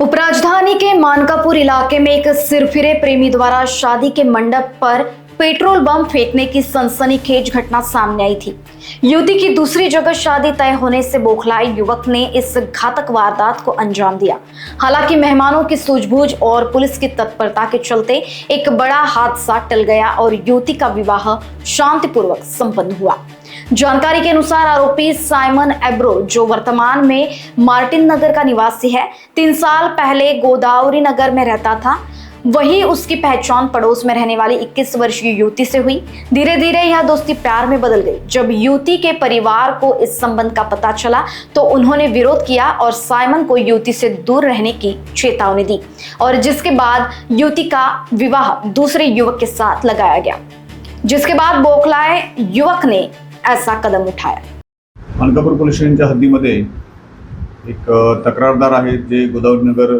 उपराजधानी के मानकापुर इलाके में एक सिरफिरे प्रेमी द्वारा शादी के मंडप पर पेट्रोल बम फेंकने की सनसनीखेज घटना सामने आई थी। युवती की दूसरी जगह शादी तय होने से बौखलाए युवक ने इस घातक वारदात को अंजाम दिया। हालांकि मेहमानों की सूझबूझ और पुलिस की तत्परता के चलते एक बड़ा हादसा टल गया और युवती का विवाह शांतिपूर्वक संपन्न हुआ। जानकारी के अनुसार आरोपी साइमन एब्रो, जो वर्तमान में मार्टिन नगर का निवासी है, 3 साल पहले गोदावरी नगर में रहता था। वहीं उसकी पहचान पड़ोस में रहने वाली 21 वर्षीय युवती से हुई। धीरे धीरे यह दोस्ती प्यार में बदल गई। जब युवती के परिवार को इस संबंध का पता चला तो उन्होंने विरोध किया और साइमन को युवती से दूर रहने की चेतावनी दी, और जिसके बाद युवती का विवाह दूसरे युवक के साथ लगाया गया, जिसके बाद बौखलाए युवक ने ऐसा कदम उठाया। मानकापूर पोलीस स्टेशनच्या हद्दीमध्ये एक तक्रारदार आहेत जे गोदावरीनगर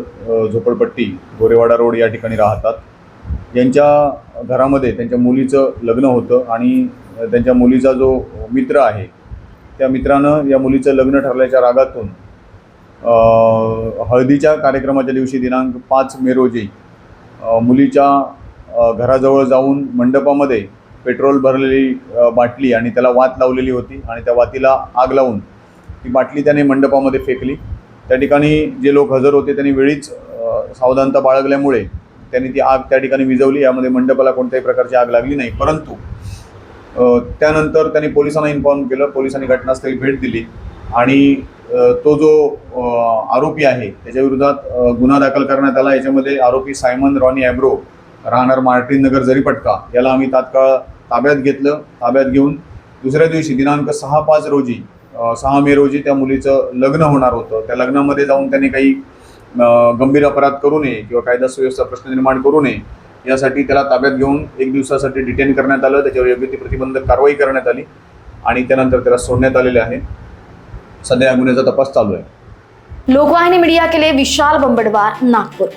झोपडपट्टी गोरेवाडा रोड या ठिकाणी राहतात। यांच्या घरामध्ये त्यांच्या मुलीचं लग्न होतं आणि त्यांच्या मुलीचा जो मित्र आहे त्या मित्रानं या मुलीचं लग्न ठरल्याच्या रागातून हळदीच्या कार्यक्रमाच्या दिवशी दिनांक 5 मे रोजी मुलीच्या घराजवळ जाऊन मंडपामध्ये पेट्रोल भरलेली बाटली आणि त्याला वात लावलेली होती आणि त्या वातीला आग लावून ती बाटली त्याने मंडपामध्ये फेकली। त्या ठिकाणी जे लोक हजर होते त्यांनी वेळीच सावधानता बाळगल्यामुळे त्यांनी ती आग त्या ठिकाणी विझवली। यामध्ये मंडपाला कोणत्याही प्रकारची आग लागली नाही, परंतु त्यानंतर त्यांनी पोलिसांना इन्फॉर्म केलं। पोलिसांनी घटनास्थळी भेट दिली आणि तो जो आरोपी आहे त्याच्या विरोधात गुन्हा दाखल करण्यात आला। याच्यामध्ये आरोपी सायमन रॉनी एब्रो, राहणार मार्टिन नगर जरीपटका, याला आम्ही तात्काळ ताब्यात घेतलं। ताब्यात घेऊन दुसऱ्या दिवशी दिनांक 6 मे रोजी त्या मुलीचं लग्न होणार होतं। त्या लग्नामध्ये जाऊन त्यांनी काही गंभीर अपराध करू नये किंवा कायदा सुव्यवस्था प्रश्न निर्माण करू नये यासाठी त्याला ताब्यात घेऊन 1 दिवसासाठी डिटेन करण्यात आलं। त्याच्यावर योग्य ती प्रतिबंधक कारवाई करण्यात आली आणि त्यानंतर त्याला सोडण्यात आलेले आहे। सध्या या गुन्ह्याचा तपास चालू आहे। लोकवाहिनी मीडिया के लिए विशाल बंबड़वार, नागपुर।